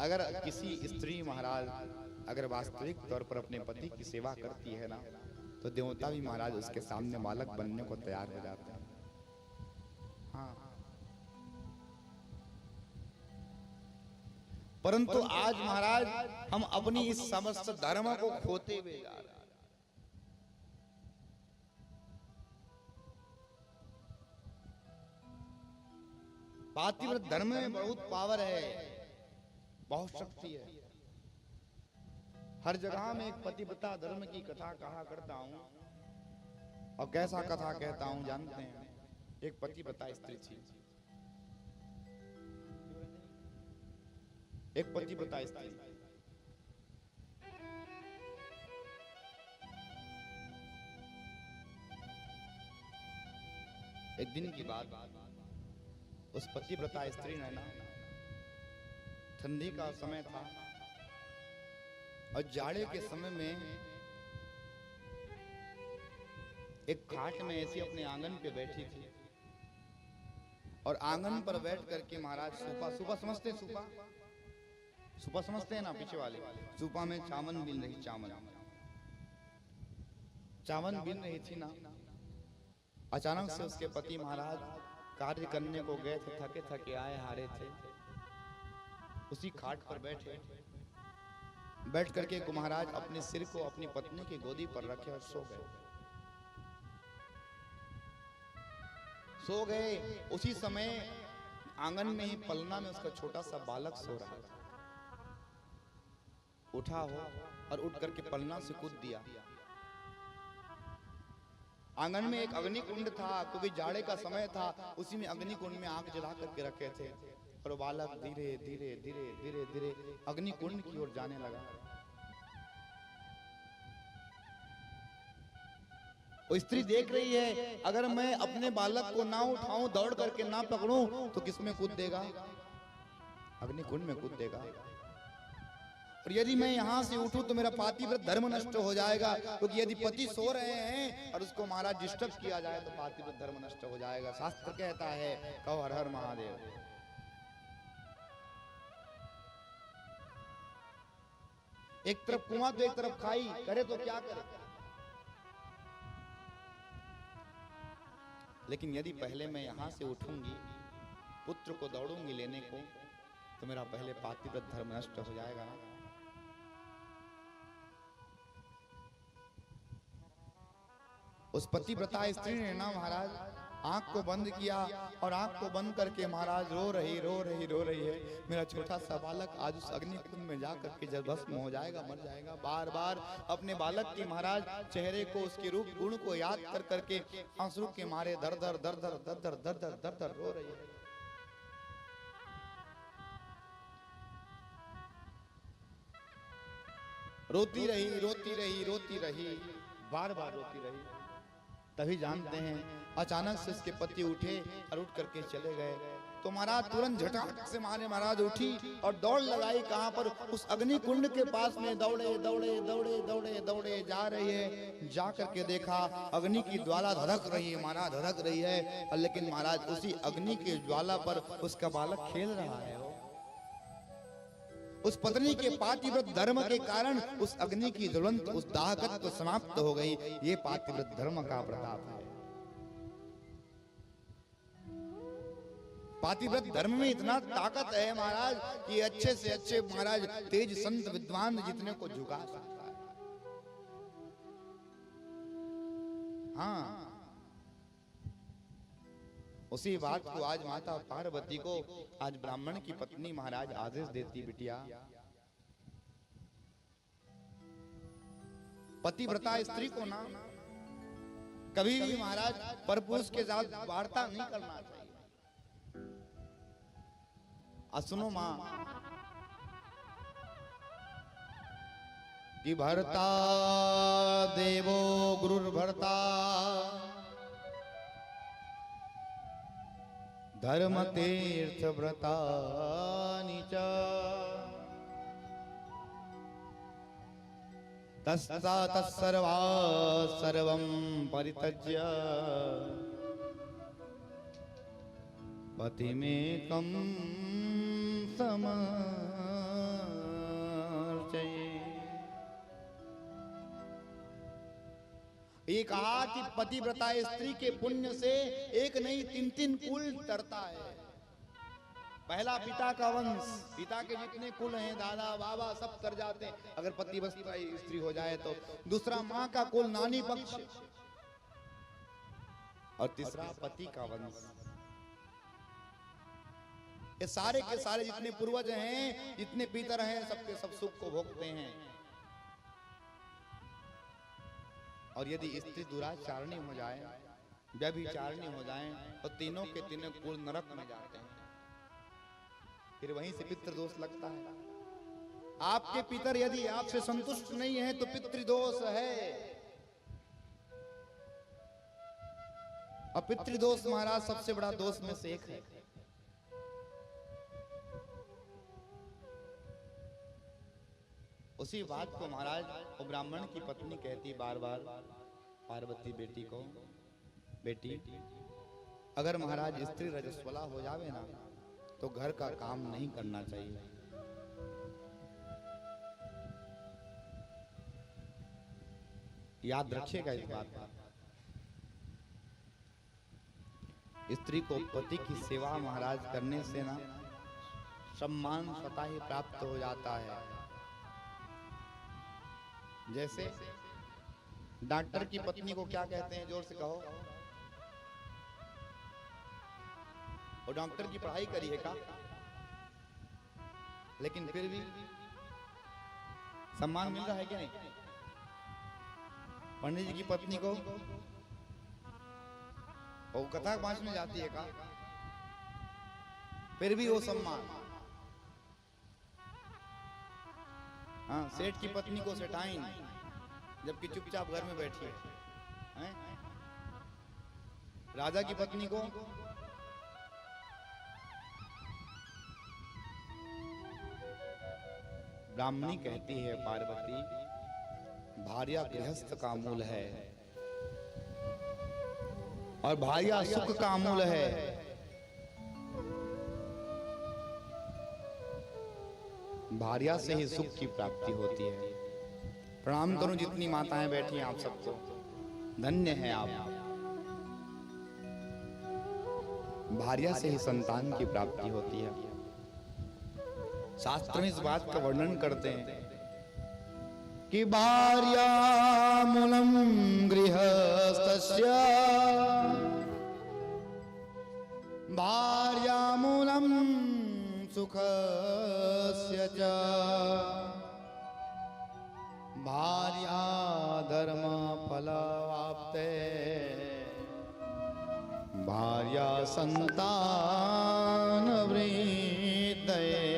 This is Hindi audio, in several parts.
अगर किसी स्त्री महाराज अगर वास्तविक तौर पर अपने पति की सेवा करती है ना, तो देवता भी महाराज उसके सामने बालक बनने को तैयार हो जाते हैं। हाँ, परंतु आज महाराज हम अपनी इस समस्त धर्म को खोते हुए जा रहे हैं। पातिव्रत धर्म में बहुत पावर है, बहुत शक्ति है। हर जगह में एक पतिव्रता धर्म की कथा कहा करता हूं, और कैसा कथा कहता हूं जानते हैं? एक पतिव्रता स्त्री थी, एक पतिव्रता स्त्री। एक दिन की बात, उस पतिव्रता स्त्री ने ना, ठंडी का समय था और जाड़े के समय में एक खाट में ऐसी अपने आंगन पे बैठी थी, और आंगन पर बैठ करके महाराज सूपा समझते हैं, सूपा समझते हैं ना पीछे वाले, सूपा में चावल बीन रही, चावल बीन रही थी ना। अचानक से उसके पति महाराज कार्य करने को गए थे, थके थके आए हारे थे, उसी खाट पर बैठ करके महाराज अपने सिर को अपनी पत्नी की गोदी पर रखे और सो गए। उसी समय आंगन में ही पलना में उसका छोटा सा बालक सो रहा था। उठा हो और उठ करके पलना से कूद दिया। आंगन में एक अग्निकुंड था, क्योंकि जाड़े का समय था, उसी में अग्निकुंड में आग जला करके रखे थे, और बालक धीरे धीरे धीरे धीरे धीरे अग्निकुंड की ओर जाने लगा। वो स्त्री देख रही है, अगर मैं अपने बालक को ना उठाऊं, दौड़ करके ना पकड़ूं, तो किसमें कूद देगा? अग्निकुंड में कूद देगा। और यदि मैं यहां से उठूं तो मेरा पातिव्रत धर्म नष्ट हो जाएगा, क्योंकि यदि पति सो रहे हैं और उसको महाराज डिस्टर्ब किया जाए तो पातिव्रत धर्म नष्ट हो जाएगा। शास्त्र कहता है, कहो हर हर महादेव। एक तरफ कुआं तो एक तरफ खाई, करे तो क्या करे। लेकिन यदि पहले मैं यहां से उठूंगी, पुत्र को दौड़ूंगी लेने को, तो मेरा पहले पातिव्रत धर्म नष्ट हो जाएगा ना। उस पतिव्रता स्त्री ने ना महाराज आंख को बंद किया, और आंख को बंद करके महाराज रो रही है, मेरा छोटा सा बालक आज उस अग्निकुंड में जा करके जब भस्म हो जाएगा, मर जाएगा। बार बार अपने बालक की महाराज चेहरे को, उसके रूप गुण को याद कर करके आंसू के मारे दर दर दर दर दर दर दर दर दर दर रो रही है। रोती रही, बार बार रोती रही। तभी जानते हैं, अचानक से उसके पति उठे और उठ करके चले गए। तो महाराज तुरंत झटाक से महाराज उठी और दौड़ लगाई। कहां पर? उस अग्निकुंड के पास में दौड़े दौड़े दौड़े दौड़े दौड़े जा रही है। जा करके देखा अग्नि की ज्वाला धधक रही है, महाराज धधक रही है, लेकिन महाराज उसी अग्नि की ज्वाला पर उसका बालक खेल रहा है। उस पत्नी के पातिव्रत धर्म के कारण उस अग्नि की ज्वलंत उस दाहकत्व समाप्त हो गई। ये पातिव्रत धर्म का प्रताप है। पातिव्रत धर्म में इतना ताकत है महाराज कि अच्छे से अच्छे महाराज तेज संत विद्वान जितने को झुका सकता है। हाँ, उसी बात को आज माता पार्वती को आज ब्राह्मण की पत्नी महाराज आदेश देती, बिटिया पतिव्रता स्त्री को ना कभी भी महाराज परपुरुष के साथ वार्ता नहीं करना चाहिए। सुनो मां कि भर्ता देवो गुरुर्भर्ता धर्म तीर्थ व्रतानि च तस्सा तत्सर्वा सर्वं परित्यज्य पतिमेकं समर्पयेत्। ये कहा कि पतिव्रता स्त्री के पुण्य से एक नहीं 3-3 कुल तरता है। पहला पिता का वंश, पिता के जितने कुल हैं, दादा बाबा सब तर जाते हैं अगर पतिव्रता स्त्री हो जाए तो। दूसरा माँ का कुल, नानी पक्ष, और तीसरा पति का वंश। ये सारे के सारे जितने पूर्वज हैं, जितने पितर हैं, सबके सब सुख को भोगते हैं। और यदि स्त्री दुराचारणी हो जाए, व्यभिचारिणी हो जाए, तो तीनों के तीनों कुल नरक में जाते हैं। फिर वहीं से पितृदोष लगता है। आपके पितर यदि आपसे संतुष्ट नहीं है तो पितृदोष है। और पितृदोष महाराज सबसे बड़ा दोष में से एक है। उसी बात को महाराज वो ब्राह्मण की पत्नी कहती बार बार पार्वती बेटी को, बेटी अगर महाराज स्त्री रजस्वला हो जावे ना तो घर का काम नहीं करना चाहिए। याद रखिएगा इस बात का। स्त्री को पति की सेवा महाराज करने से ना सम्मान स्वतः ही प्राप्त हो जाता है। जैसे डॉक्टर की पत्नी को क्या कहते हैं, जोर से कहो। और डॉक्टर की पढ़ाई करी है का, लेकिन फिर भी सम्मान मिल रहा है क्या नहीं? पंडित जी की पत्नी को वो कथा पांच में जाती है का, फिर भी वो सम्मान। हाँ, सेठ की पत्नी को सेठाइन, जबकि चुपचाप घर में बैठी है। राजा की पत्नी को ब्राह्मणी कहती है पार्वती, भार्या गृहस्थ का मूल है और भार्या सुख का मूल है। भार्या से ही सुख की प्राप्ति होती है। प्रणाम करूं जितनी माताएं बैठी हैं आप सबको, धन्य हैं आप। भार्या से ही संतान की प्राप्ति होती है। शास्त्र में इस बात का वर्णन करते हैं कि भार्या मूलम गृहस्थस्य, भार्या मूलम सुखस्य च, भार्या धर्म फलवाप्ते, भार्या संतान वृद्धये।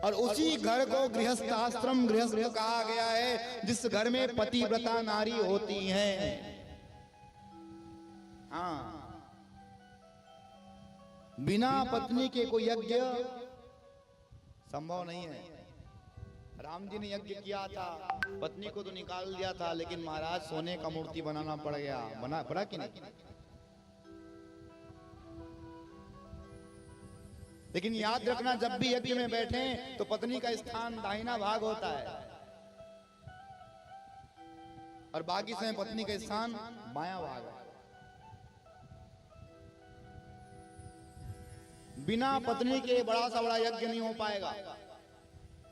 और उसी घर को गृहस्थ आश्रम गृहस्थ कहा गया है जिस घर में पतिव्रता नारी होती हैं। हाँ, बिना पत्नी के कोई यज्ञ संभव नहीं है। राम जी ने यज्ञ किया था, पत्नी को तो निकाल दिया था, लेकिन महाराज सोने का मूर्ति बनाना पड़ गया। बना पड़ा कि नहीं? लेकिन याद रखना, जब भी यज्ञ में बैठे तो पत्नी का स्थान दाहिना भाग होता है और बाकी समय पत्नी का स्थान बायां भाग है। बिना पत्नी के बड़ा सा बड़ा यज्ञ नहीं हो पाएगा।